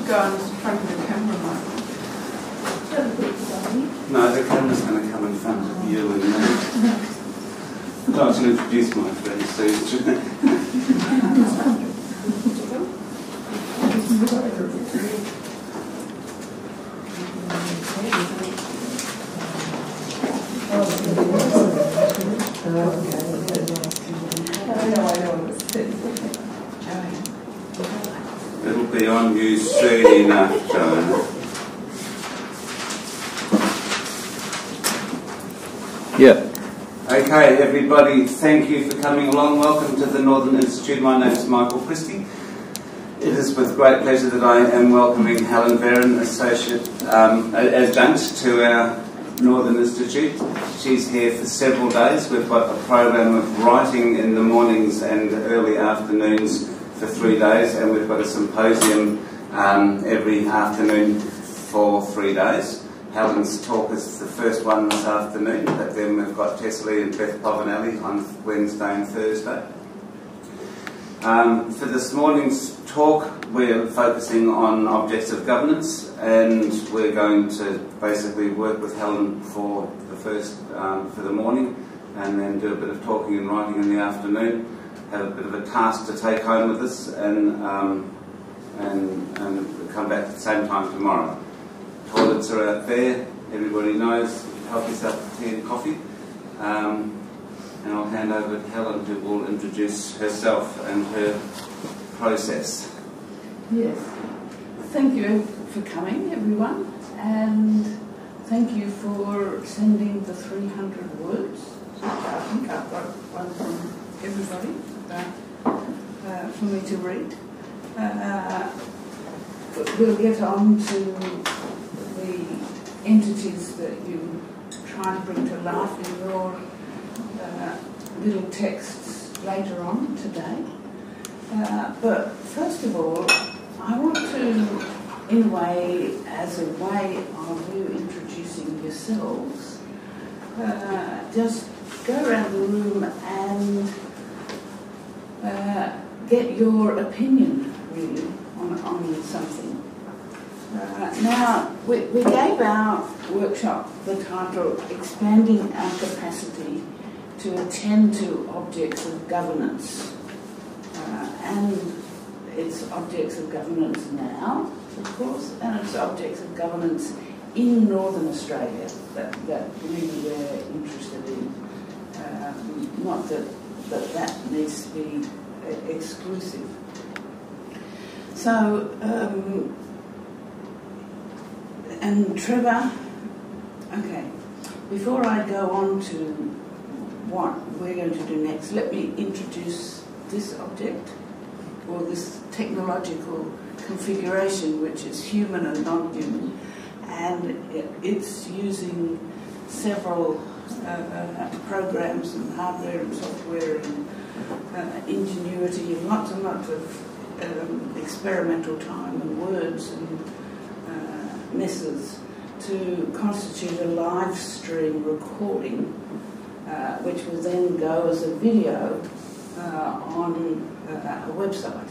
go in front of the camera, Michael. No, the camera's going to come in front of you and me. I'd like to introduce my friend Susan. It'll be on you soon enough, Joanna. Yeah. Okay, everybody, thank you for coming along. Welcome to the Northern Institute. My name is Michael Christie. It is with great pleasure that I am welcoming Helen Verran, Associate Adjunct to our Northern Institute. She's here for several days. We've got a program of writing in the mornings and early afternoons for 3 days, and we've got a symposium every afternoon for 3 days. Helen's talk is the first one this afternoon, but then we've got Tessely and Beth Povinelli on Wednesday and Thursday. For this morning's talk, we're focusing on objects of governance, and we're going to basically work with Helen for the first, for the morning, and then do a bit of talking and writing in the afternoon. Have a bit of a task to take home with us, and come back at the same time tomorrow. Toilets are out there, everybody knows. Help yourself to tea and coffee. And I'll hand over to Helen, who will introduce herself and her process. Yes. Thank you for coming, everyone, and thank you for sending the 300 words. I think I've got one from everybody for me to read. We'll get on to the entities that you try to bring to life in your little texts later on today. But first of all, I want to, in a way, as a way of you introducing yourselves, just go around the room and get your opinion, really, on something. Now, we gave our workshop the title Expanding Our Capacity to Attend to Objects of Governance. And it's objects of governance now, of course, and it's objects of governance in Northern Australia that really we're interested in. Not that needs to be exclusive. So, and Trevor, okay, before I go on to what we're going to do next, let me introduce this object, or this technological configuration, which is human and non-human, and it's using several programs and hardware and software and ingenuity and lots and lots of experimental time and words and messes to constitute a live stream recording, which will then go as a video on a website.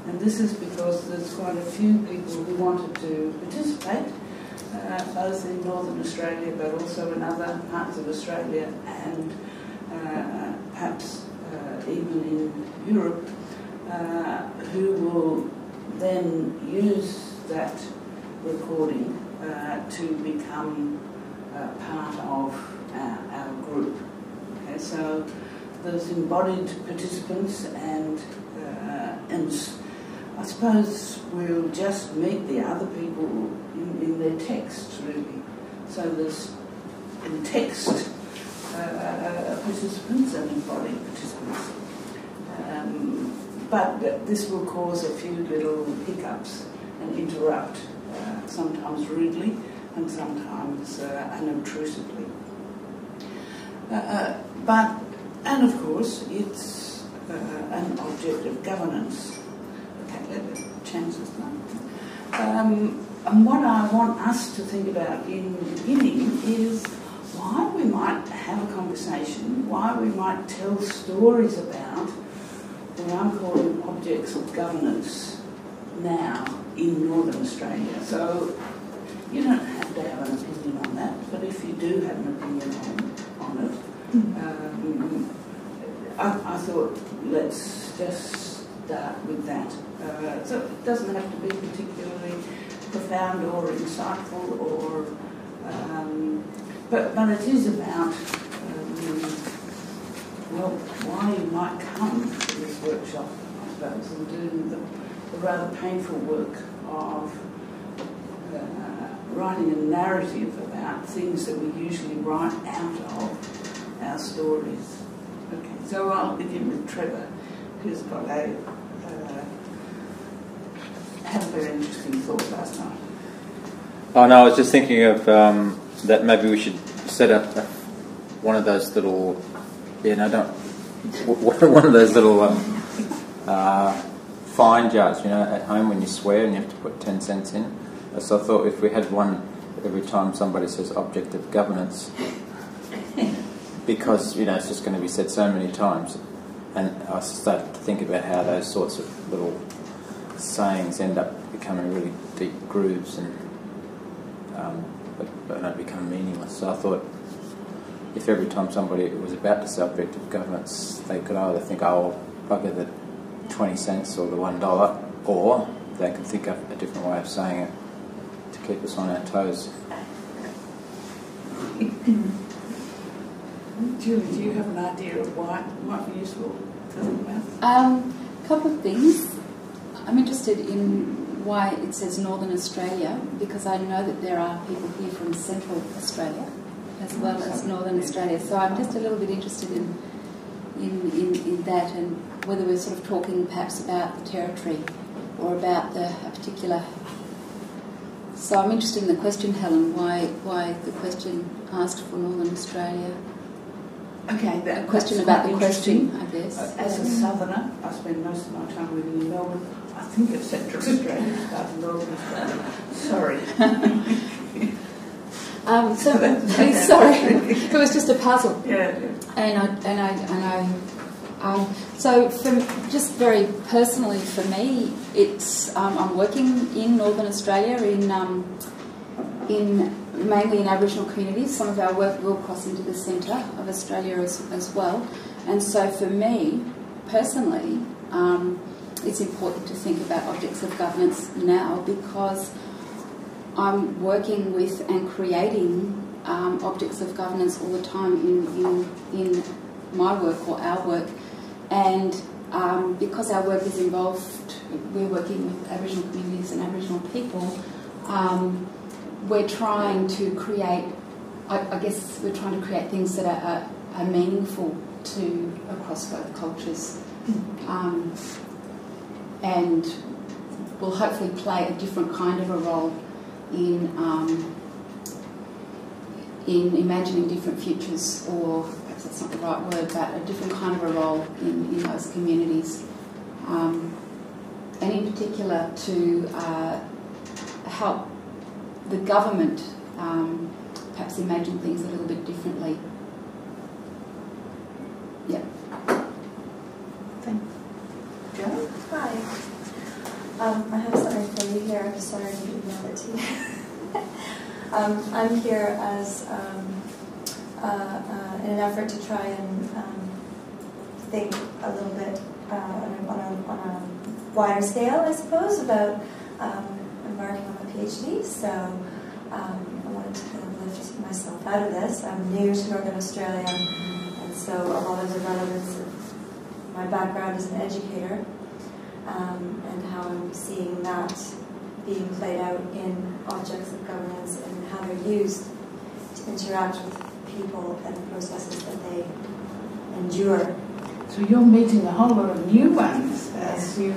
And this is because there's quite a few people who wanted to participate, both in Northern Australia but also in other parts of Australia and perhaps even in Europe, who will then use that recording to become part of our group. Okay, so there's embodied participants, and I suppose we'll just meet the other people in their texts, really. So there's in text participants and embodied participants. But this will cause a few little hiccups and interrupt, sometimes rudely and sometimes unobtrusively. And of course, it's an object of governance. Okay, let's change this now. And what I want us to think about in the beginning is why we might have a conversation, why we might tell stories about what I'm calling objects of governance now. in Northern Australia. So you don't have to have an opinion on that, but if you do have an opinion on it, I thought let's just start with that. So it doesn't have to be particularly profound or insightful, or but it is about well, why you might come to this workshop, I suppose, and do the rather painful work of writing a narrative about things that we usually write out of our stories. Okay, so I'll begin with Trevor, who's got had a very interesting thought last night. Oh no, I was just thinking of that maybe we should set up one of those little, one of those little fine jars, at home when you swear and you have to put 10 cents in. So I thought if we had one every time somebody says object of governance, because it's just going to be said so many times, and I started to think about how those sorts of little sayings end up becoming really deep grooves and but don't become meaningless. So I thought if every time somebody was about to say object of governance, they could either think, oh, bugger the 20 cents or the $1, or they could think of a different way of saying it to keep us on our toes. Julie, do you have an idea of why it might be useful to think about? A couple of things. I'm interested in why it says Northern Australia, because I know that there are people here from Central Australia as well as Northern Australia. So I'm just a little bit interested in that, and whether we're sort of talking perhaps about the territory or about a particular. So I'm interested in the question, Helen, why the question asked for Northern Australia. Okay, a question about the question, I guess. As a southerner, I spend most of my time living in Melbourne. I think it's Central Australia, part of Northern Australia. Sorry. Sorry, it was just a puzzle. Yeah. So just very personally for me, it's I'm working in Northern Australia in mainly in Aboriginal communities. Some of our work will cross into the centre of Australia as well. And so for me, personally, it's important to think about objects of governance now, because I'm working with and creating objects of governance all the time in my work or our work. And because our work is involved, we're working with Aboriginal communities and Aboriginal people, we're trying to create, I guess we're trying to create things that are meaningful to across both cultures, and will hopefully play a different kind of a role in imagining different futures, or perhaps that's not the right word, but a different kind of a role in those communities, and in particular to help the government perhaps imagine things a little bit differently. Yeah. Thanks. Jo? Hi. I have something for you here. I'm sorry I didn't email it to you. I'm here as in an effort to try and think a little bit on a wider scale, I suppose, about embarking on a PhD. So I wanted to kind of lift myself out of this. I'm new to Northern Australia, and so a lot of the relevance of my background as an educator, and how I'm seeing that being played out in objects of governance and how they're used to interact with people and the processes that they endure. So you're meeting a whole lot of new ones as you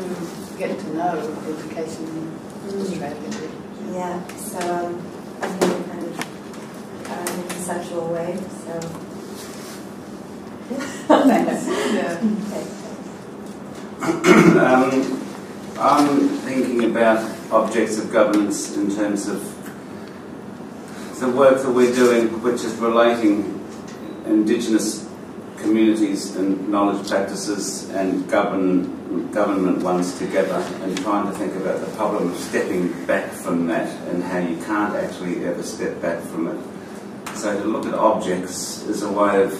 get to know education in Australia. Yeah, so I'm here kind of in a conceptual way. So thanks. Yeah. I'm thinking about objects of governance in terms of the work that we're doing, which is relating Indigenous communities and knowledge practices and government ones together, and trying to think about the problem of stepping back from that and how you can't actually ever step back from it. So to look at objects is a way of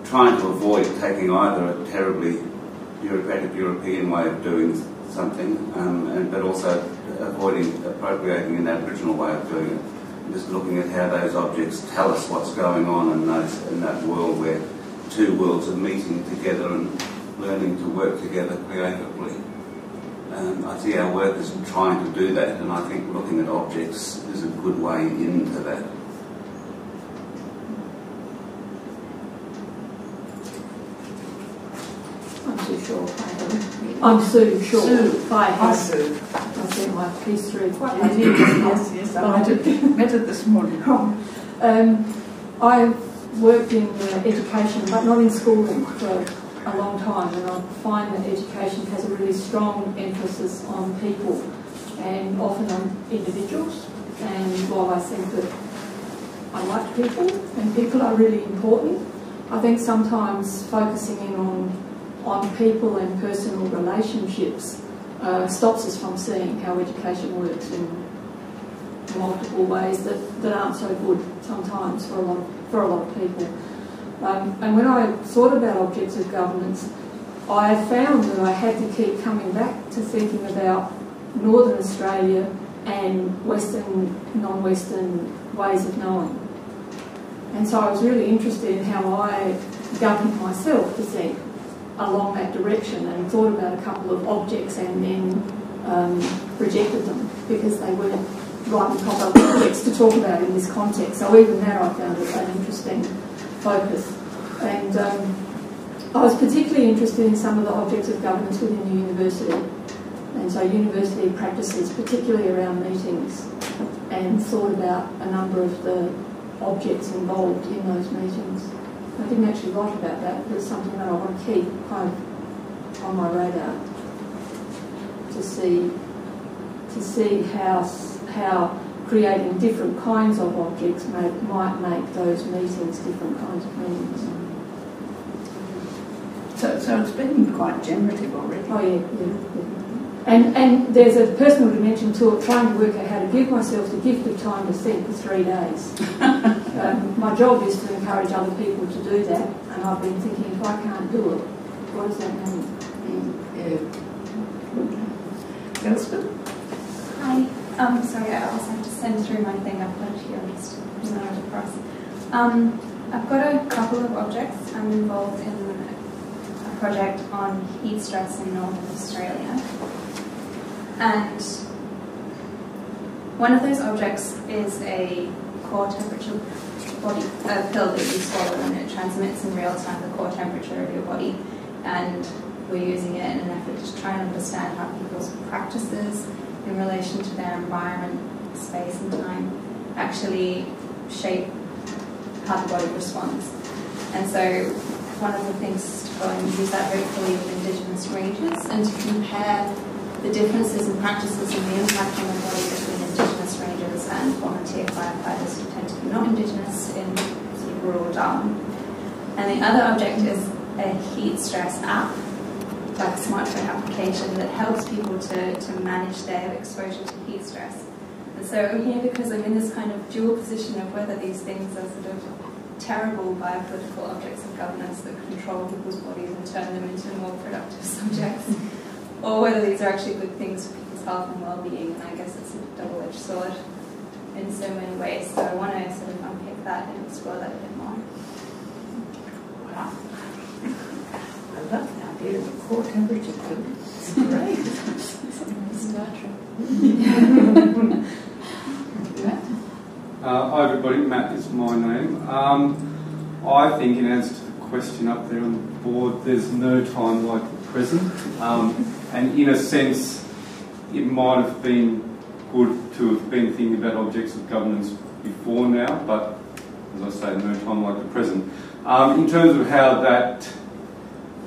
trying to avoid taking either a terribly bureaucratic European way of doing something, but also avoiding appropriating an Aboriginal way of doing it. Just looking at how those objects tell us what's going on in that world where two worlds are meeting together and learning to work together creatively. I see our work is trying to do that, and I think looking at objects is a good way into that. I'm Sue Shaw. I'm Sue Shaw. Sue. Hi, Sue. I sent my piece through quite Yes, yes, I met it this morning. I've worked in education, but not in schooling for a long time, and I find that education has a really strong emphasis on people and often on individuals. And while I think that I like people and people are really important, I think sometimes focusing in on people and personal relationships stops us from seeing how education works in multiple ways that aren't so good sometimes for a lot of people. And when I thought about objects of governance, I found that I had to keep coming back to thinking about Northern Australia and Western, non-Western ways of knowing. And so I was really interested in how I governed myself to think along that direction, and thought about a couple of objects and then rejected them because they weren't right and proper objects to talk about in this context. So even there I found it an interesting focus. And I was particularly interested in some of the objects of governance within the university. And so university practices, particularly around meetings, and thought about a number of the objects involved in those meetings. I didn't actually write about that, but it's something that I want to keep kind of on my radar to see how creating different kinds of objects might make those meetings different kinds of meetings. So it's been quite generative already. Oh yeah. And there's a personal dimension to it, trying to work out how to give myself the gift of time to think for 3 days. My job is to encourage other people to do that, and I've been thinking, if I can't do it, what does that mean? Yeah. Elspeth? Hi. Sorry, I also have to send through my thing. I've got it here. I'll just email it across. I've got a couple of objects. I'm involved in a project on heat stress in Northern Australia. And one of those objects is a core temperature body, a pill that you swallow, and it transmits in real time the core temperature of your body. And we're using it in an effort to try and understand how people's practices in relation to their environment, space and time actually shape how the body responds. And so one of the things is to go and use that hopefully with Indigenous ranges and to compare the differences in practices and the impact on the body between Indigenous rangers and volunteer firefighters who tend to be not Indigenous in sort of rural Darwin. And the other object is a heat stress app, like a smartphone application that helps people to manage their exposure to heat stress. And so I'm here because I'm in this kind of dual position of whether these things are sort of terrible biopolitical objects of governance that control people's bodies and turn them into more productive subjects, or whether these are actually good things for people's health and well-being. And I guess it's a double-edged sword in so many ways. So I want to sort of unpick that and explore that a bit more. Wow. I love the idea of a core temperature pill. It's great. Star Trek. Hi everybody, Matt is my name. I think in answer to the question up there on the board, there's no time like the present. And in a sense, it might have been good to have been thinking about objects of governance before now, but as I say, no time like the present. In terms of how that,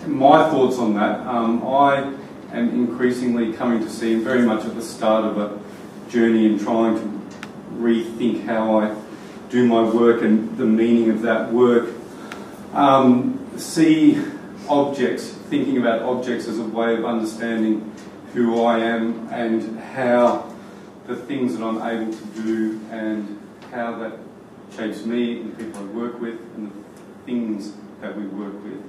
my thoughts on that, I am increasingly coming to see, and very much at the start of a journey in trying to rethink how I do my work and the meaning of that work, see objects, thinking about objects as a way of understanding who I am and how the things that I'm able to do and how that shapes me and the people I work with and the things that we work with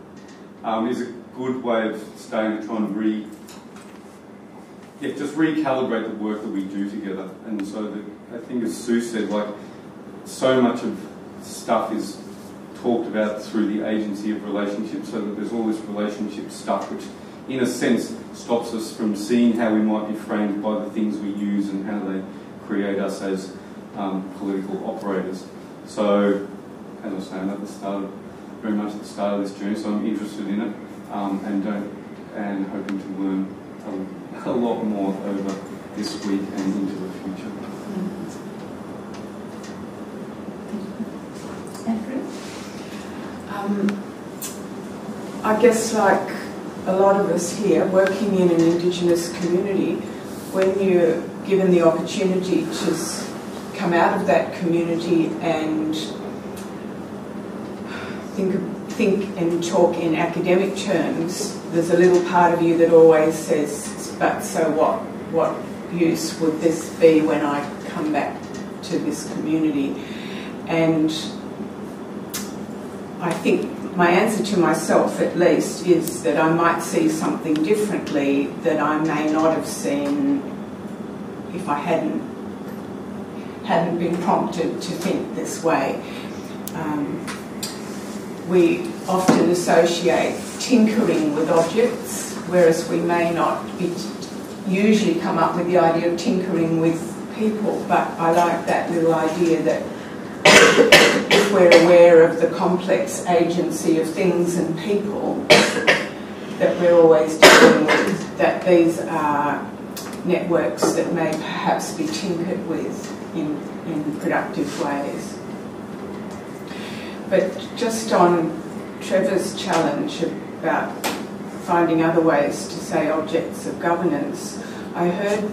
is a good way of starting to try and just recalibrate the work that we do together. And so I think, as Sue said, like, so much of stuff is talked about through the agency of relationships, so that there's all this relationship stuff which in a sense stops us from seeing how we might be framed by the things we use and how they create us as political operators. So, as I was saying at the start, very much at the start of this journey, so I'm interested in it and hoping to learn a lot more over this week and into the future. I guess, like a lot of us here, working in an Indigenous community, when you're given the opportunity to come out of that community and think and talk in academic terms, there's a little part of you that always says, but so what? What use would this be when I come back to this community? And I think my answer to myself, at least, is that I might see something differently that I may not have seen if I hadn't been prompted to think this way. We often associate tinkering with objects, whereas we may not usually come up with the idea of tinkering with people, but I like that little idea that if we're aware of the complex agency of things and people that we're always dealing with, that these are networks that may perhaps be tinkered with in productive ways. But just on Trevor's challenge about finding other ways to say objects of governance, I heard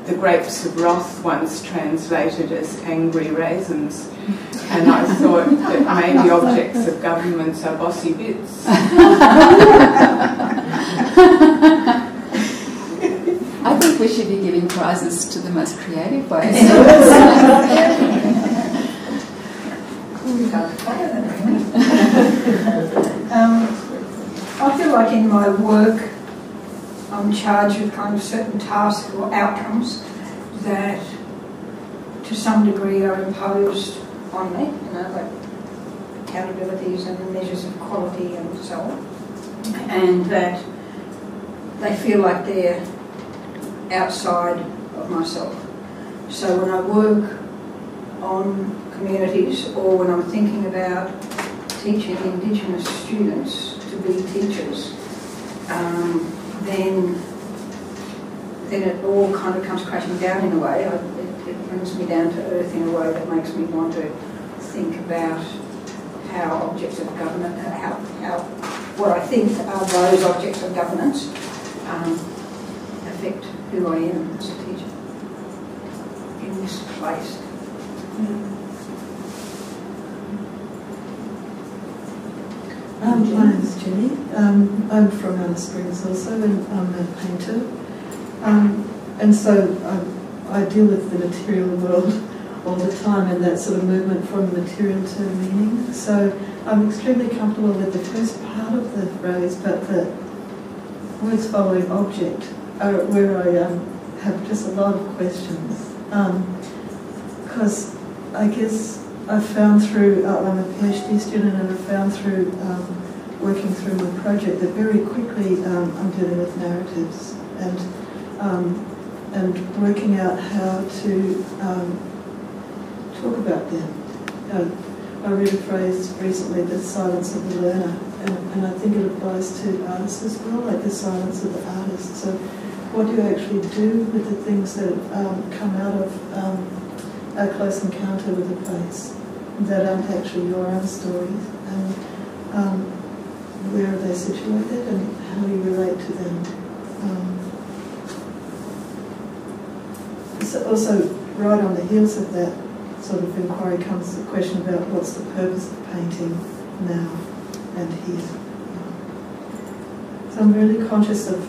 the grapes of wrath once translated as angry raisins, and I thought that maybe objects of governments are bossy bits. I think we should be giving prizes to the most creative ways. I feel like in my work I'm charged with kind of certain tasks or outcomes that to some degree are imposed on me, like accountabilities and measures of quality and so on, and that they feel like they're outside of myself. So when I work on communities or when I'm thinking about teaching Indigenous students to be teachers, then it all kind of comes crashing down in a way. It brings me down to earth in a way that makes me want to think about how objects of governance, how what I think are those objects of governance affect who I am as a teacher in this place. My name is Jenny. I'm from Alice Springs also, and I'm a painter. And so I deal with the material world all the time and that sort of movement from material to meaning. So I'm extremely comfortable with the first part of the phrase, but the words following object are where I have just a lot of questions. Because I guess I've found through, I'm a PhD student, and I've found through working through my project that very quickly I'm dealing with narratives and working out how to talk about them. I read a phrase recently, the silence of the learner, and I think it applies to artists as well, like the silence of the artist. So what do you actually do with the things that come out of a close encounter with a place that aren't actually your own stories, and where are they situated and how do you relate to them? So also, right on the heels of that sort of inquiry comes the question about what's the purpose of painting, now and here. So I'm really conscious of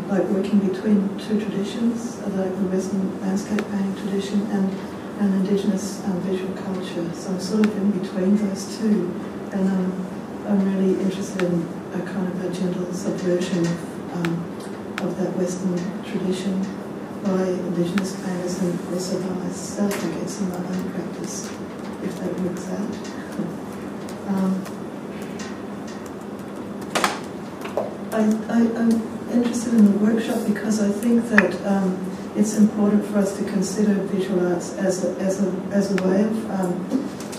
like working between two traditions, like the Western landscape painting tradition and an Indigenous visual culture. So I'm sort of in between those two, and I'm really interested in a kind of a gentle subversion of that Western tradition by Indigenous painters and also by myself, I guess, in my own practice, if that works out. I'm interested in the workshop because I think that it's important for us to consider visual arts as a way of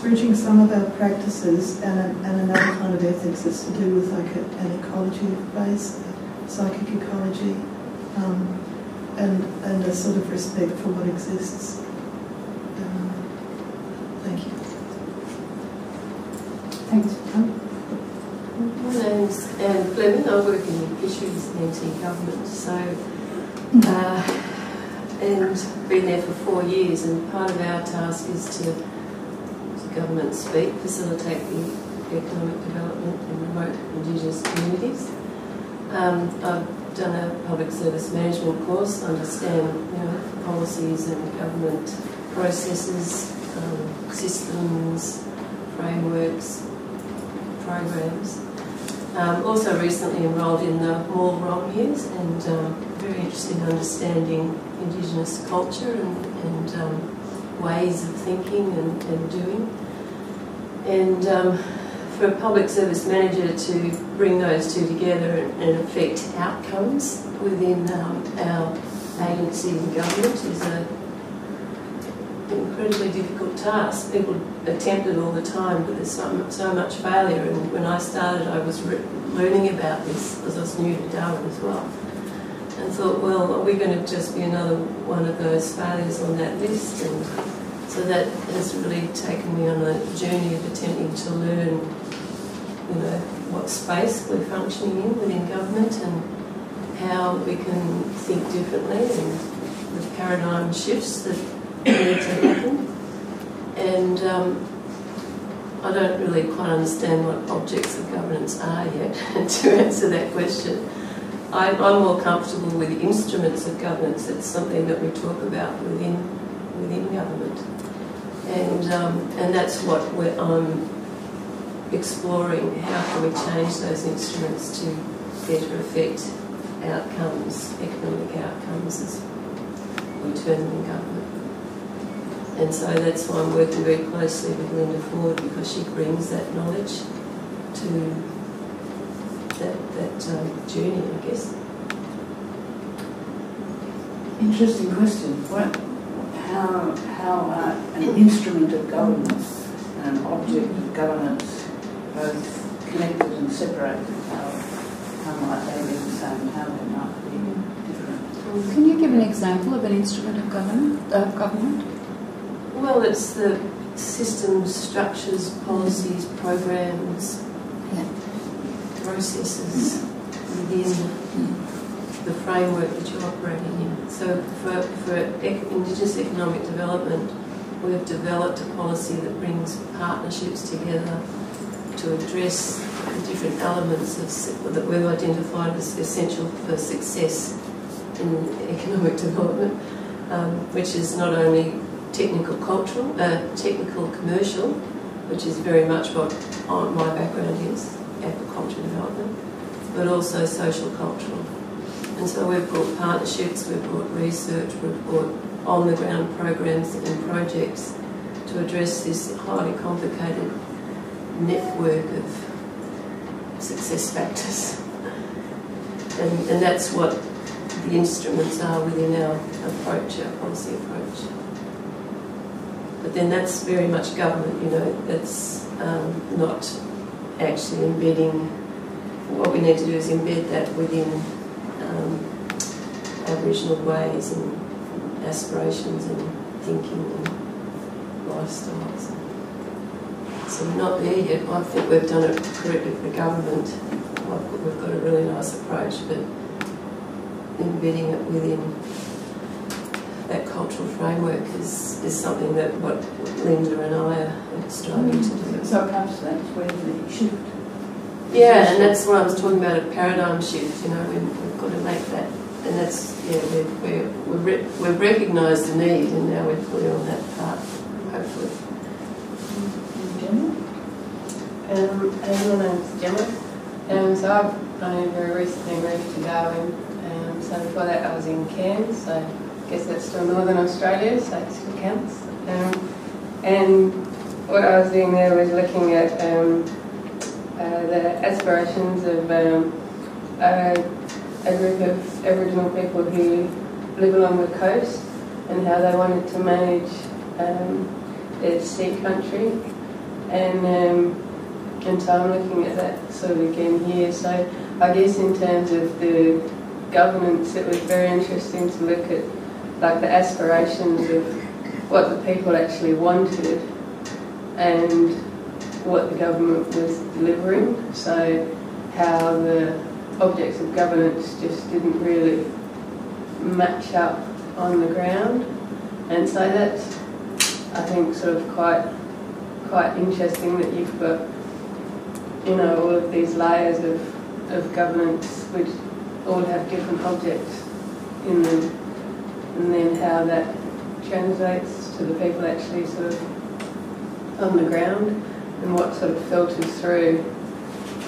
bridging some of our practices and another kind of ethics that's to do with like an ecology base, psychic ecology, and a sort of respect for what exists. Thank you. Thanks. My name's Anne Fleming. I work in fisheries and anti-government, and been there for 4 years, and part of our task is to government speak, facilitate the economic development in remote Indigenous communities. I've done a public service management course, understand policies and government processes, systems, frameworks, programs. Also recently enrolled in the More Wrong Years, and very interested in understanding Indigenous culture and ways of thinking and doing. And for a public service manager to bring those two together and affect outcomes within our agency and government is an incredibly difficult task. People attempt it all the time, but there's so much failure. And when I started, I was learning about this because I was new to Darwin as well. And thought, well, are we going to just be another one of those failures on that list? And so that has really taken me on a journey of attempting to learn, what space we're functioning in within government and how we can think differently and the paradigm shifts that need to happen. And I don't really quite understand what objects of governance are yet to answer that question. I'm more comfortable with instruments of governance. It's something that we talk about within government, and that's what I'm exploring. How can we change those instruments to better affect outcomes, economic outcomes, as we term them in government? And so that's why I'm working very closely with Linda Ford, because she brings that knowledge to that journey, I guess. Interesting question. How an instrument of governance and an object of governance both connected and separated, how might they be the same, how they might be different? Can you give an example of an instrument of government? Well, it's the systems, structures, policies, programs, processes within the framework that you're operating in. So for Indigenous economic development, we've developed a policy that brings partnerships together to address the different elements that we've identified as essential for success in economic development, which is not only technical commercial, which is very much what my background is, agriculture development, but also social cultural. And so we've brought partnerships, we've brought research, we've brought on-the-ground programs and projects to address this highly complicated network of success factors. And that's what the instruments are within our approach, our policy approach. But then that's very much government, that's not actually embedding. What we need to do is embed that within Aboriginal ways and aspirations and thinking and lifestyles. So we're not there yet. I think we've done it correctly for government. We've got a really nice approach, but embedding it within that culture cultural framework is something that what Linda and I are striving to do. So perhaps that's where the shift. Yeah, and that's what I was talking about, a paradigm shift. You know, we've got to make that, and that's we've recognised the need, and now we're on that path, hopefully. My name's Gemma. So I've only very recently moved to Darwin. So before that I was in Cairns, so I guess that's still Northern Australia, so it still counts. And what I was doing there was looking at the aspirations of a group of Aboriginal people who live along the coast and how they wanted to manage their sea country. And so I'm looking at that sort of again here. So I guess in terms of the governance, it was very interesting to look at like the aspirations of what the people actually wanted and what the government was delivering. So how the objects of governance just didn't really match up on the ground. And so that's, I think, sort of quite interesting that you've got, you know, all of these layers of governance which all have different objects in them, and then how that translates to the people actually sort of on the ground and what sort of filters through.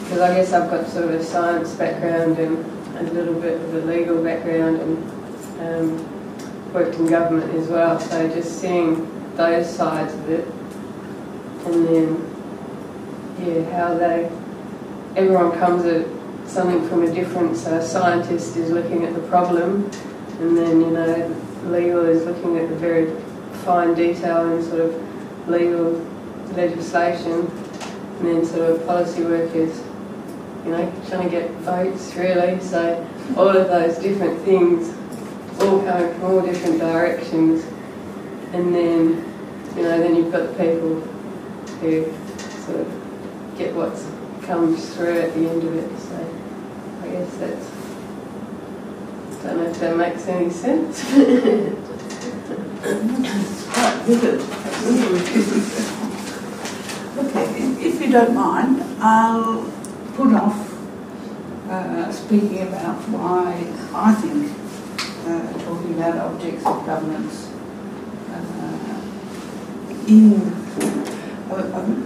Because I guess I've got sort of a science background and a little bit of a legal background and worked in government as well, so just seeing those sides of it, and then how everyone comes at something from a different, so a scientist is looking at the problem, and then, you know, legal is looking at the very fine detail and sort of legal legislation, and then sort of policy work is, you know, trying to get votes really, so all of those different things all coming from all different directions, and then, you know, then you've got the people who sort of get what comes through at the end of it, so I guess that's, I don't know if that makes any sense. It's quite vivid. Okay, if you don't mind, I'll put off speaking about why I think talking about objects of governance in a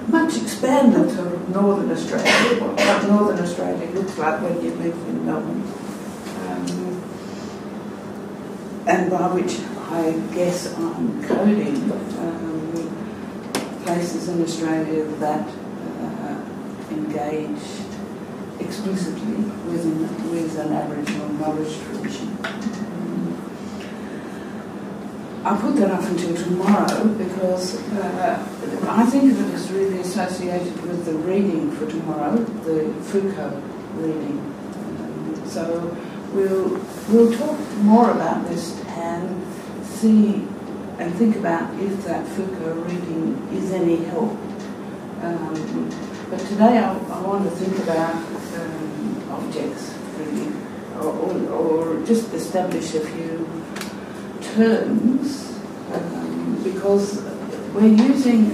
much expanded sort of Northern Australia, what Northern Australia looks like when you live in Melbourne, and by which I guess I'm coding places in Australia that engage explicitly with an Aboriginal knowledge tradition. I put that off until tomorrow because I think of it as really associated with the reading for tomorrow, the Foucault reading. So we'll talk more about this and see and think about if that Foucault reading is any help. But today I want to think about objects really, or just establish a few terms, because we're using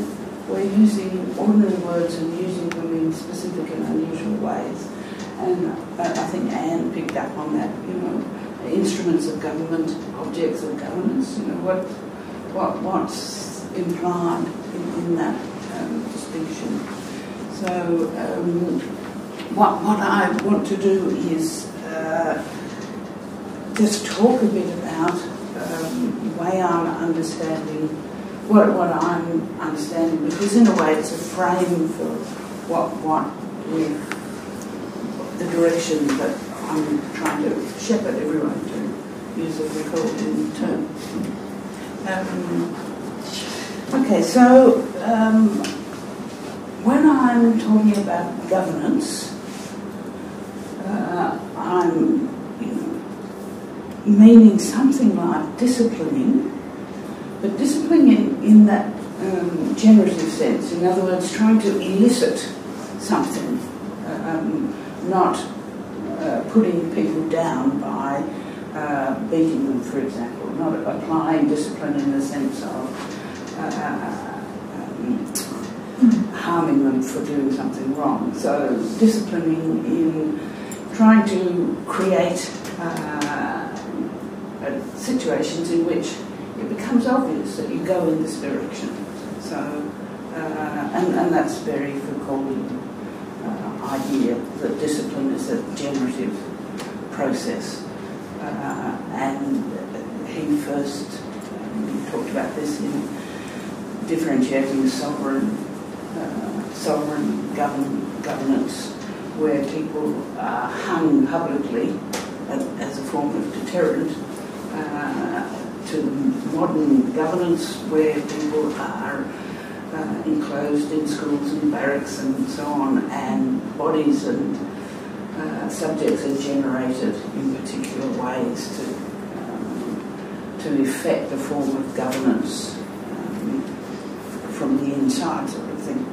ordinary words and using them in specific and unusual ways, and I think Anne picked up on that. You know, instruments of government, objects of governance. You know what's implied in that distinction. So what I want to do is just talk a bit about the way I'm understanding what I'm understanding, because in a way it's a frame for the direction that I'm trying to shepherd everyone to use a Foucauldian term. Okay, so when I'm talking about governance, I'm meaning something like disciplining, but disciplining in that generative sense. In other words, trying to elicit something, not putting people down by beating them, for example, not applying discipline in the sense of harming them for doing something wrong. So disciplining in trying to create situations in which it becomes obvious that you go in this direction. So, and that's very Foucauldian idea that discipline is a generative process. And he first talked about this in differentiating sovereign governance, where people are hung publicly as a form of deterrent, to modern governance where people are enclosed in schools and barracks and so on, and bodies and subjects are generated in particular ways to effect a form of governance from the inside, sort of thing.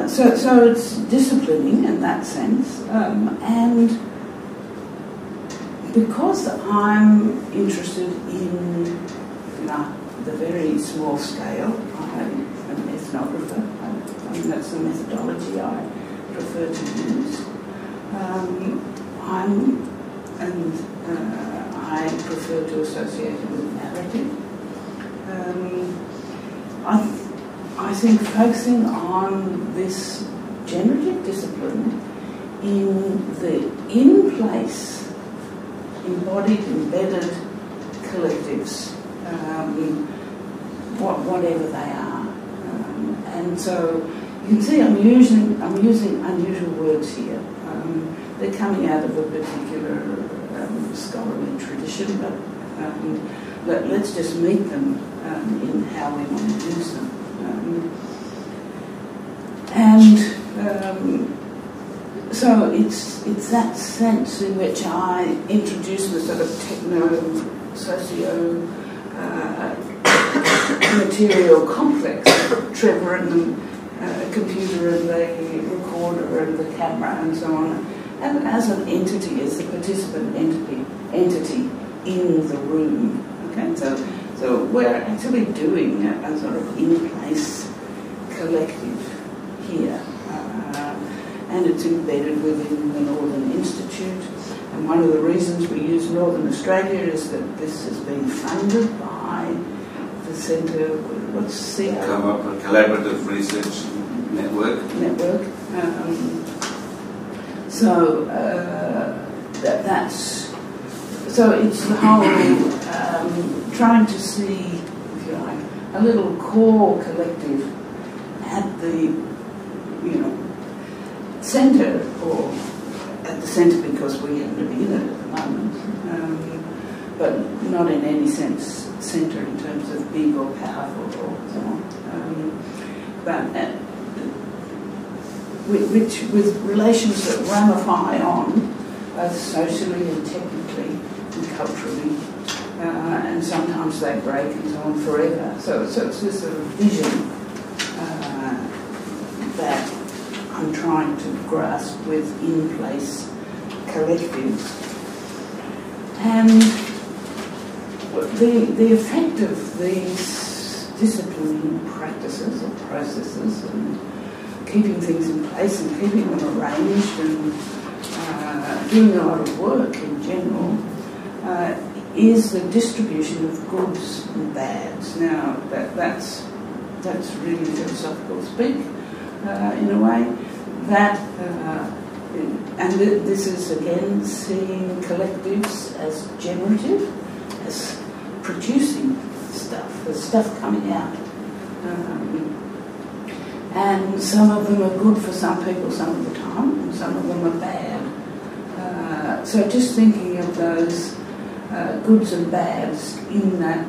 So it's disciplining in that sense, and because I'm interested in the very small scale, I'm an ethnographer. I mean, that's the methodology I prefer to use. I prefer to associate it with narrative. I think focusing on this generative discipline in the in-place, embodied, embedded collectives, whatever they are. And so you can see I'm using unusual words here. They're coming out of a particular scholarly tradition, but let's just meet them in how we want to use them. So it's that sense in which I introduce the sort of techno-socio material complex, Trevor and the computer and the recorder and the camera and so on, and as an entity, as the participant entity in the room. Okay, so we're actually doing a sort of in-place collective here, and it's embedded within the Northern Institute. And one of the reasons we use Northern Australia is that this has been funded by the Centre, what's the Collaborative Research Network. So it's the whole trying to see, if you like, a little core collective at the centre, or at the centre because we happen to be in it at the moment, but not in any sense centre in terms of big or powerful or so on. But with relations that ramify on both socially and technically and culturally, and sometimes they break and so on forever. So it's this sort of vision that I'm trying to grasp with in-place collectives. And the effect of these disciplining practices or processes and keeping things in place and keeping them arranged and doing a lot of work in general is the distribution of goods and bads. Now that's really philosophical speak in a way. And this is again seeing collectives as generative, as producing stuff, as stuff coming out. And some of them are good for some people some of the time, and some of them are bad. So just thinking of those goods and bads in that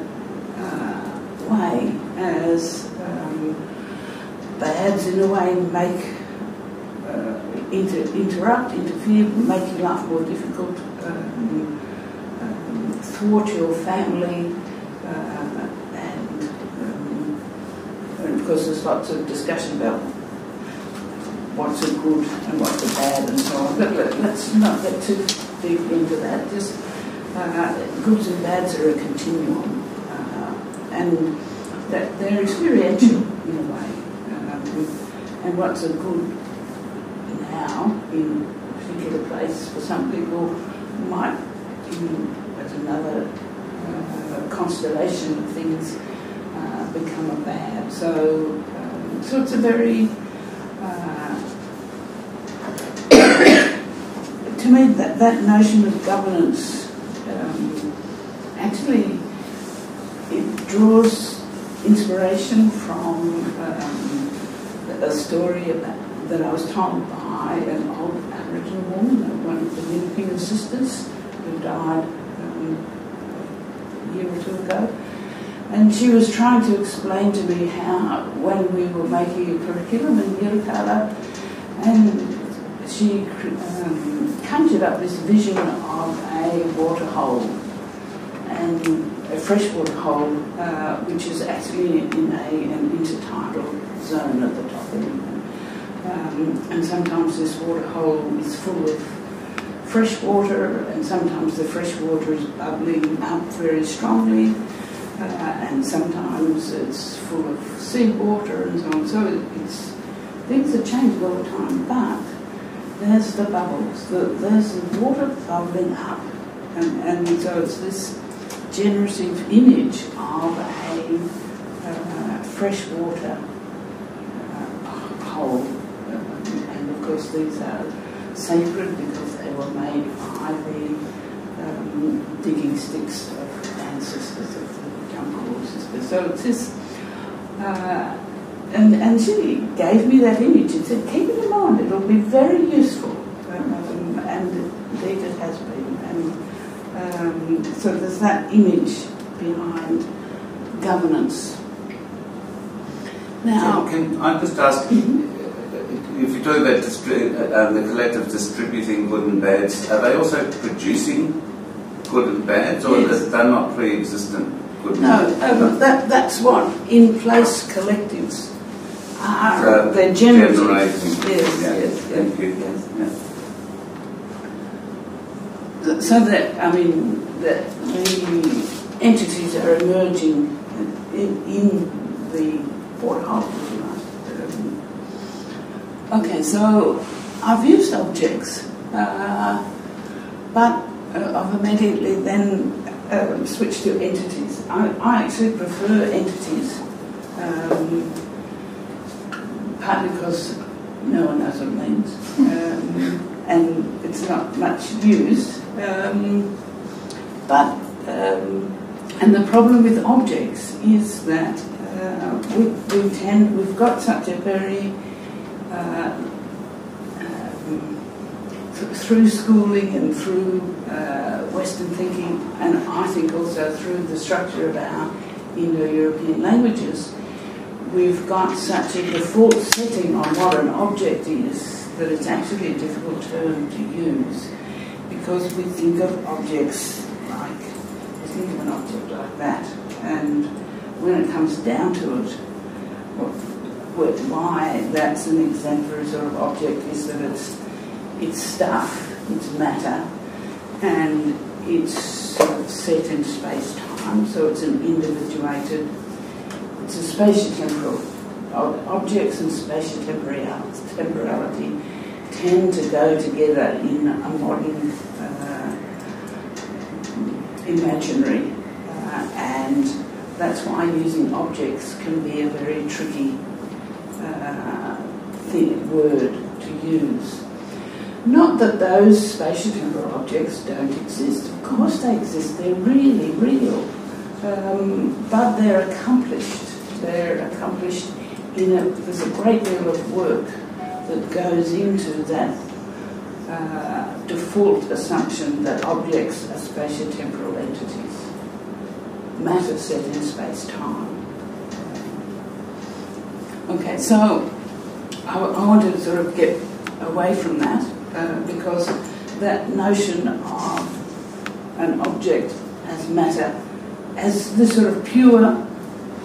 way, as bads in a way make interrupt, interfere, make your life more difficult, thwart your family, and of course there's lots of discussion about what's a good and what's a bad and so on, but let's not get too deep into that. Just goods and bads are a continuum, and that they're experiential in a way. And what's a good now in a particular place for some people might, as another constellation of things, become a bad. So it's a very to me that notion of governance actually it draws inspiration from a story that I was told by an old Aboriginal woman, one of the Limping sisters who died a year or two ago. And she was trying to explain to me how, when we were making a curriculum in Yirrkala, and she conjured up this vision of a water hole, and a freshwater hole, which is actually in an intertidal zone at the top end. And sometimes this water hole is full of fresh water, and sometimes the fresh water is bubbling up very strongly, and sometimes it's full of seawater and so on. So things are changing all the time, but there's the bubbles, there's the water bubbling up, and so it's this generative image of a freshwater hole, and of course these are sacred because they were made by the digging sticks of ancestors of the jungle sisters. So it's this, and she gave me that image and said, keep it in mind, it'll be very useful, and indeed it has been. And so there's that image behind governance. Now, can I just ask, if you talk about the collective distributing good and bads, are they also producing good and bads, or yes. Is that not pre-existent good and no, bad? that's what in-place collectives are. They're generative. Generating. Yes. Thank you. Yes. So that, I mean, that the entities are emerging in the waterhole. Okay, so I've used objects, but I've immediately then switched to entities. I actually prefer entities, partly because no one knows what it means, and it's not much used. And the problem with objects is that we've got such a very through schooling and through Western thinking, and I think also through the structure of our Indo-European languages, we've got such a default setting on what an object is that it's actually a difficult term to use, because we think of objects like, we think of an object like that, and when it comes down to it, why that's an exemplary sort of object is that it's stuff, it's matter, and it's sort of set in space-time, so it's an individuated, it's a spatiotemporal. Objects and spatiotemporality tend to go together in a modern imaginary, and that's why using objects can be a very tricky word to use. Not that those spatiotemporal objects don't exist. Of course they exist. They're really real. But they're accomplished. They're accomplished there's a great deal of work that goes into that default assumption that objects are spatiotemporal entities. Matter set in space-time. Okay, so I want to sort of get away from that because that notion of an object as matter, as the sort of pure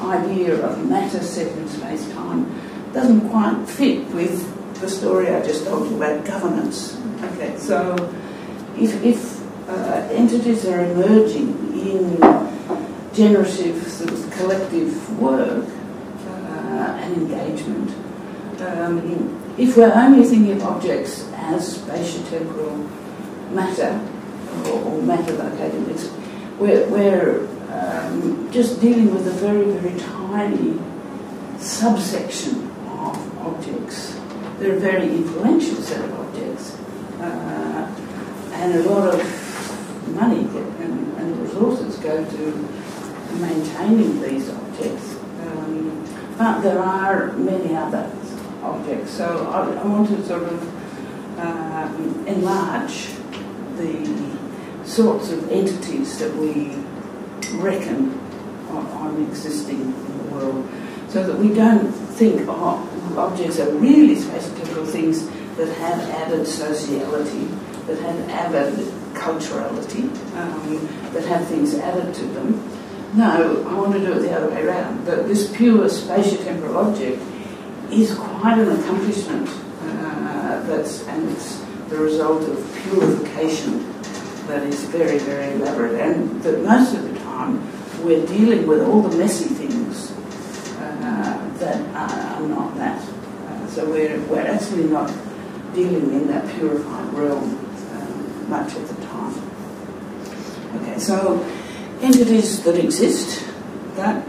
idea of matter set in space-time, doesn't quite fit with the story I just told you about governance. Okay, so if entities are emerging in generative sort of collective work and engagement. If we're only thinking of objects as spatiotemporal matter or matter located, we're just dealing with a very, very tiny subsection of objects. They're a very influential set of objects, and a lot of money and resources go to maintaining these objects. But there are many other objects, so I want to sort of enlarge the sorts of entities that we reckon on existing in the world, so that we don't think objects are really spatiotemporal things that have added sociality, that have added culturality, that have things added to them. No, I want to do it the other way around. That this pure spatiotemporal object is quite an accomplishment, and it's the result of purification that is very, very elaborate, and that most of the time we're dealing with all the messy things that are not that. So we're actually not dealing in that purified realm much of the time. Okay, so entities that exist that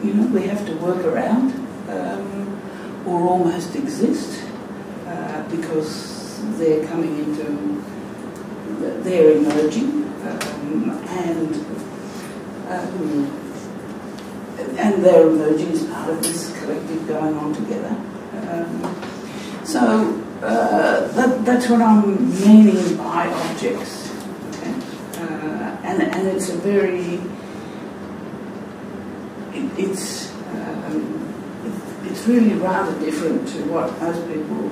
we have to work around or almost exist because they're coming into, they're emerging and they're emerging as part of this collective going on together. So that's what I'm meaning by objects. Okay? And it's a very, it's really rather different to what most people,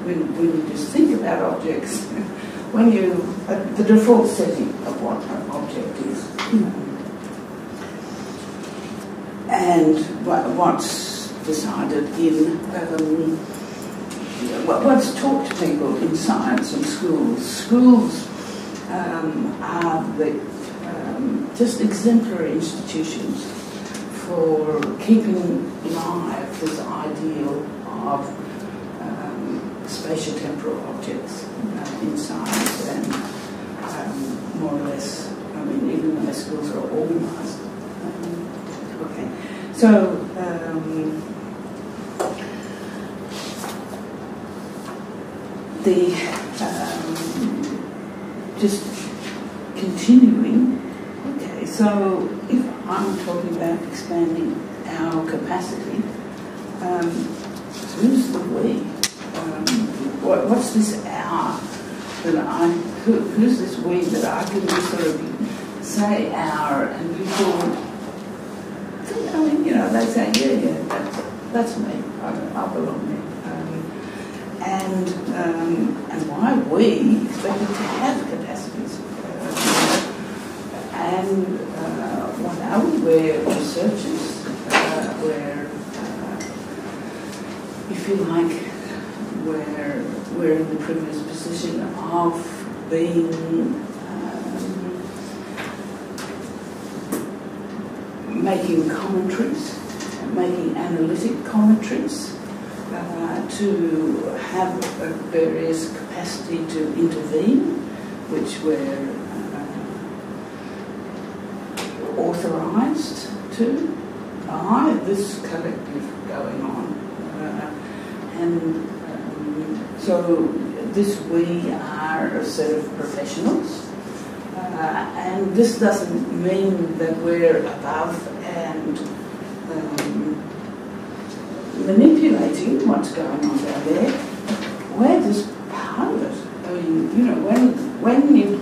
when you just think about objects, when you, the default setting of what an object is. And what's decided in, what's taught to people in science and schools. Schools are the just exemplary institutions for keeping alive this ideal of spatiotemporal objects in science, and more or less, I mean, even though schools are organised. Okay, so just continuing. Okay, so if I'm talking about expanding our capacity, who's the we? What's this our that who's this we that I can just sort of say our, and people, I mean, they say, yeah, that's me, I belong there. And why we expected to have capacities. And what are we? We're researchers. We're, if you like, we're in the privileged position of being making commentaries, making analytic commentaries, to have a various capacity to intervene, which we're authorised to by this collective going on. So this we are a set of professionals, and this doesn't mean that we're above and manipulating what's going on down there. We're just part of it. I mean, when you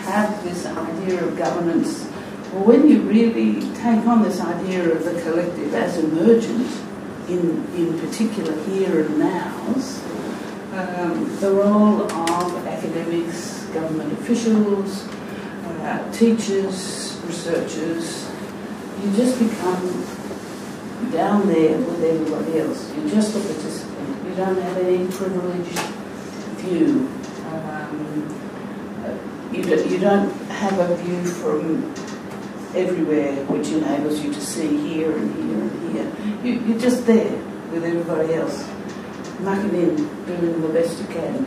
have this idea of governance, or when you really take on this idea of the collective as emergent in particular here and nows, the role of academics, government officials, teachers, researchers, you just become down there with everybody else. You're just a participant. You don't have any privileged view. you don't have a view from everywhere which enables you to see here and here and here. You're just there with everybody else, mucking in, doing the best you can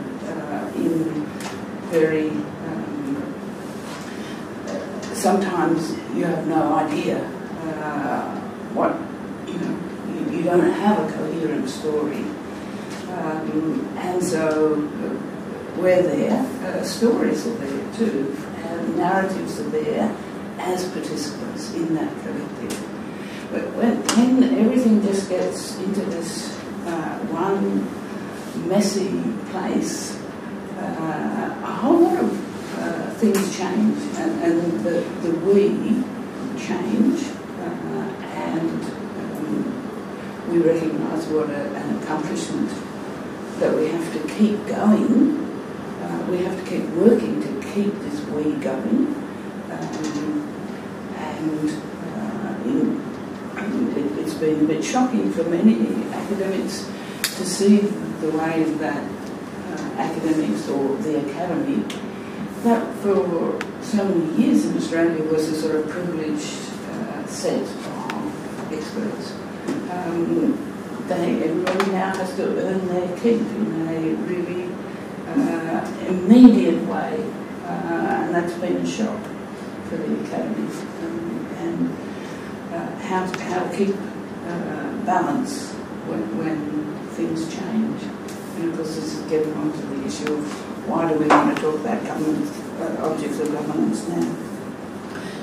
in very... sometimes you have no idea what, you don't have a coherent story. And so we're there, stories are there too, and narratives are there as participants in that collective. But when everything just gets into this one messy place, a whole lot of things change, and the we change, and we recognise what an accomplishment that we have to keep going. We have to keep working to keep this we going, it's been a bit shocking for many academics to see the way that academics or the academy, that for so many years in Australia was a sort of privileged set of experts. Everybody now has to earn their keep in a really immediate way, and that's been a shock for the academy. And how to keep balance when things change. And of course, this is getting on to the issue of why do we want to talk about government, objects of governance now.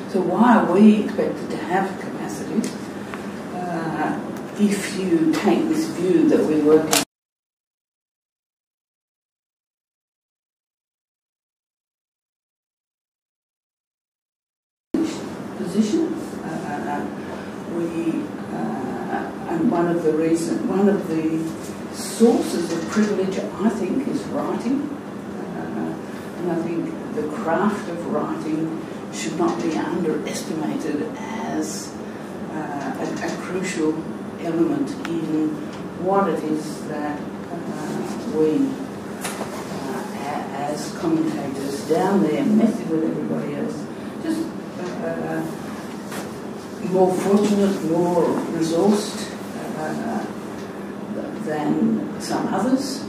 So why are we expected to have capacity if you take this view that we work in position? And one of the sources of privilege, I think, is writing. And I think the craft of writing should not be underestimated as a crucial element in what it is that we, as commentators down there, messing with everybody else, just more fortunate, more resourced than some others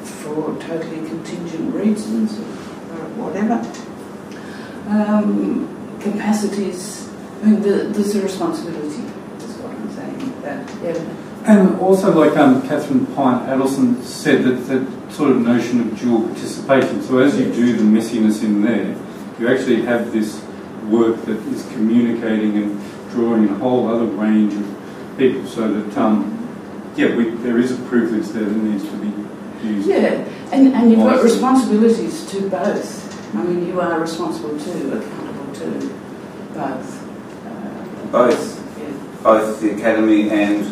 for totally contingent reasons or whatever. Capacities, I mean, there's a responsibility, is what I'm saying. And also, like Catherine Pine-Adelson said, that sort of notion of dual participation. So as you do the messiness in there, you actually have this work that is communicating and drawing in a whole other range of people, so that there is a privilege there that needs to be used. Yeah, and you've got responsibilities to both. I mean, you are responsible to, accountable to both. Both? Yeah. Both the academy and...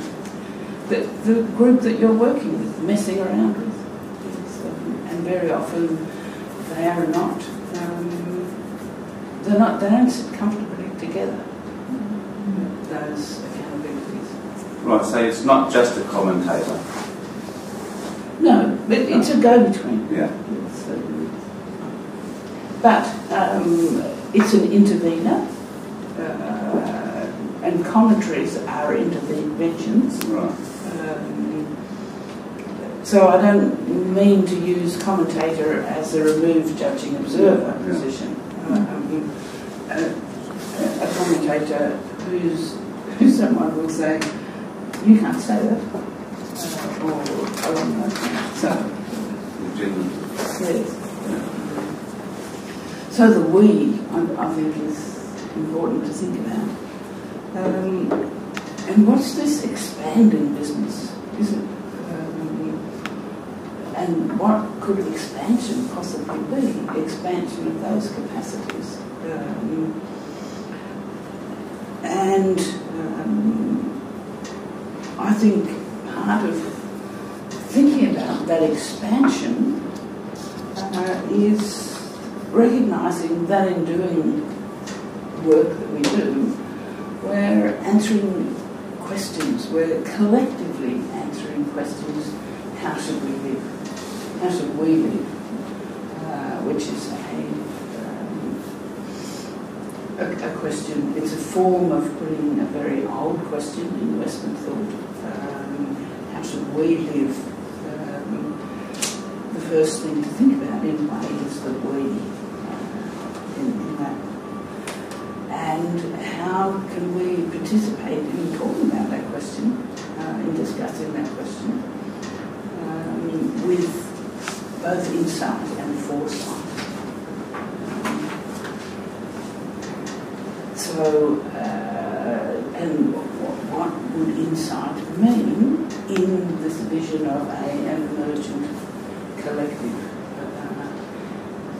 The group that you're working with, messing around with. Yes, and very often they are not. They don't sit comfortably together, those accountabilities. Right, so it's not just a commentator. No, but it's a go-between. Yeah. But it's an intervener, and commentaries are interventions. Right. So I don't mean to use commentator as a removed judging observer position. A commentator who's someone will say, you can't say that, or so. Yes. So the we, I think, is important to think about. And what's this expanding business? Is it? And what could expansion possibly be? Expansion of those capacities. I think part of thinking about that expansion is recognising that in doing work that we do, we're answering questions, we're collectively answering questions. How should we live? How should we live? Which is a question. It's a form of putting a very old question in Western thought. How should we live? The first thing to think about in a way is the we in that. And how can we participate in talking about that question, in discussing that question, with both insight and foresight. So, and what would insight mean in this vision of an emergent collective?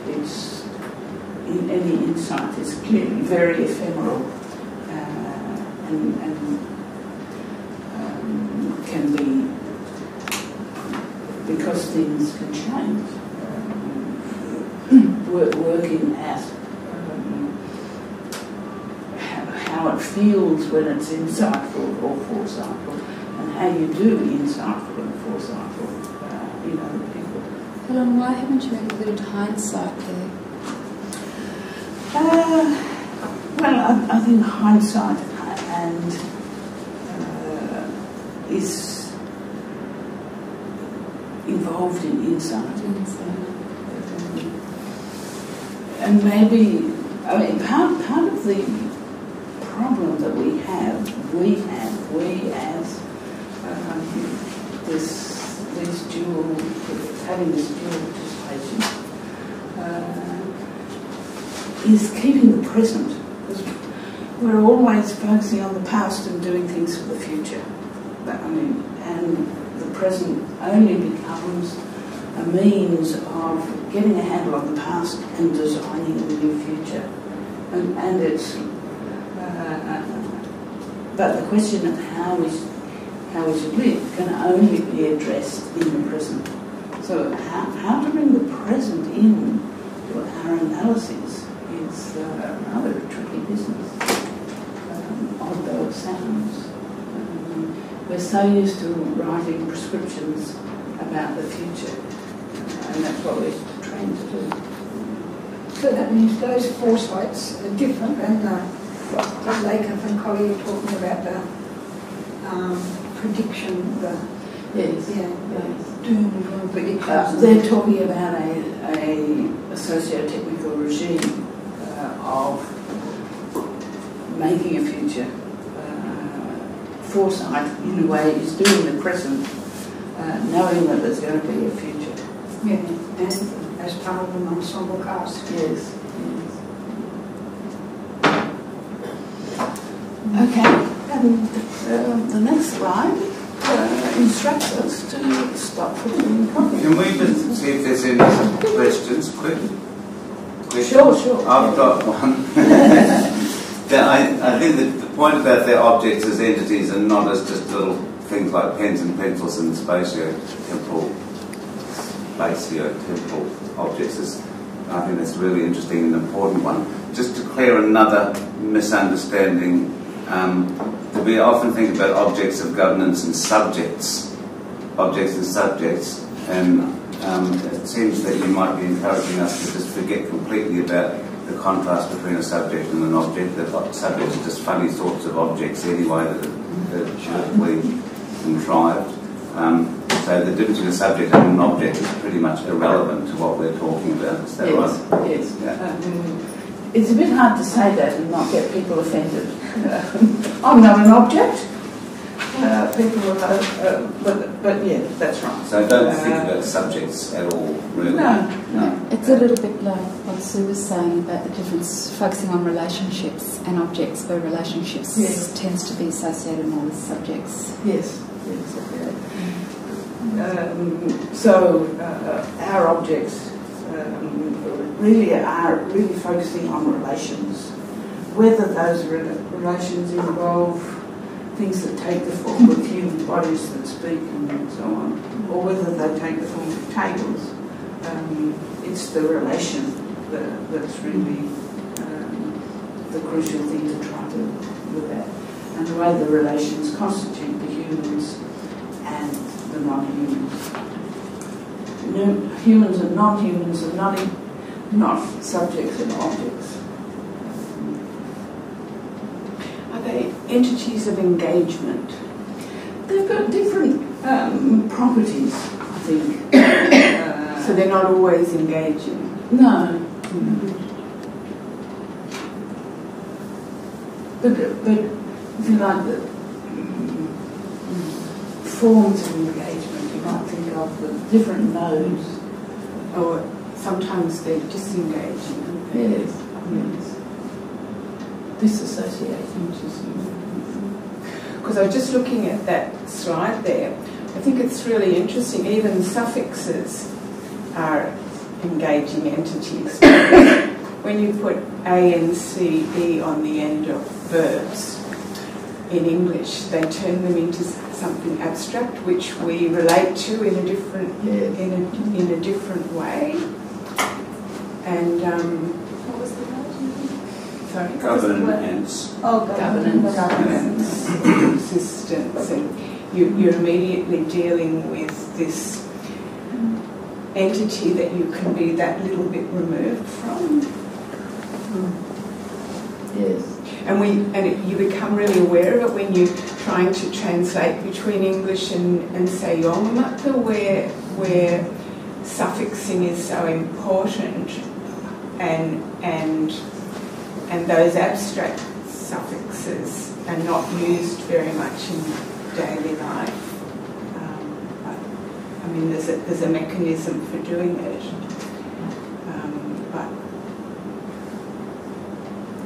It's in any insight is clearly very ephemeral and can be, because things can change, working at how it feels when it's insightful or foresightful, and how you do insightful and foresightful in other people. Helen, why haven't you included hindsight there? Well, I think hindsight and is involved in insight. And maybe, I mean, part of the problem that we as having this dual participation, is keeping the present. Because we're always focusing on the past and doing things for the future. And the present only becomes a means of getting a handle on the past and designing a new future. And it's, but the question of how we should live can only be addressed in the present. So how to bring the present in to our analysis is rather a tricky business, odd though it sounds. We're so used to writing prescriptions about the future, and that's what we're trained to do. So that means those foresights are different, and Lakoff and Collier are talking about the prediction, doom predictions. They're talking about a socio-technical regime of making a future. Foresight, in a way, is doing the present, knowing that there's going to be a future. Yeah, and as part of an ensemble cast. Yes. Okay, and the next slide instructs us to stop putting copies. Can we just see if there's any questions? Quick. Sure. I've got one. I think that the point about their objects as entities and not as just little things like pens and pencils and spatio-temporal objects is, I think that's really interesting and important one. Just to clear another misunderstanding, that we often think about objects of governance and subjects, and it seems that you might be encouraging us to just forget completely about the contrast between a subject and an object. That subjects are just funny sorts of objects anyway that are carefully contrived. So the difference between a subject and an object is pretty much irrelevant to what we're talking about. Is that right? Yes. Yeah. It's a bit hard to say that and not get people offended. I'm not an object. But yeah, that's right. So don't think about subjects at all, really. No. It's a little bit like what Sue was saying about the difference, focusing on relationships and objects, where relationships tends to be associated more with subjects. Yes. So our objects really are focusing on relations, whether those relations involve things that take the form of human bodies that speak and so on, or whether they take the form of tables. It's the relation that's really the crucial thing to try to look at, and the way the relations constitute the humans and the non-humans. Humans and non-humans are not subjects and objects. entities of engagement? They've got different properties, I think. So they're not always engaging? No. But if you like the forms of engagement, you might think of the different modes. Or sometimes they're disengaging. Yes. Yes. Disassociating. Because I was just looking at that slide there. I think it's really interesting. Even suffixes are engaging entities. When you put A, N, C, E on the end of verbs in English, they turn them into something abstract, which we relate to in a different in a different way. And What was the word? sorry, Governance. Oh, governance, existence, and you're immediately dealing with this entity that you can be that little bit removed from. yes. And you become really aware of it when you're trying to translate between English and say Yolngamutta, where suffixing is so important, and those abstract suffixes are not used very much in daily life. I mean, there's a mechanism for doing it, but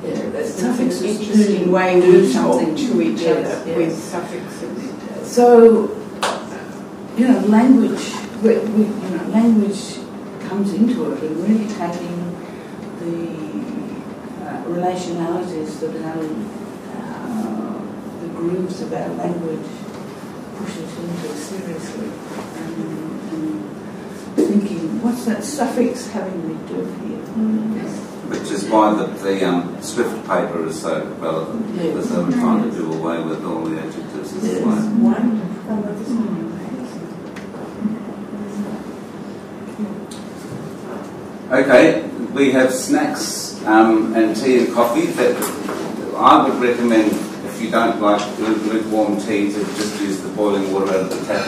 Yeah, it's an interesting way we talk to each other with suffixes. So, language. Language comes into it, and really taking the relationalities that are the grooves of our language, push it into it seriously, and thinking, what's that suffix having me do here? Which is why the Swift paper is so relevant, because they were trying to do away with all the adjectives as well. Okay, we have snacks and tea and coffee. That I would recommend, if you don't like lukewarm tea, to just use the boiling water out of the tap.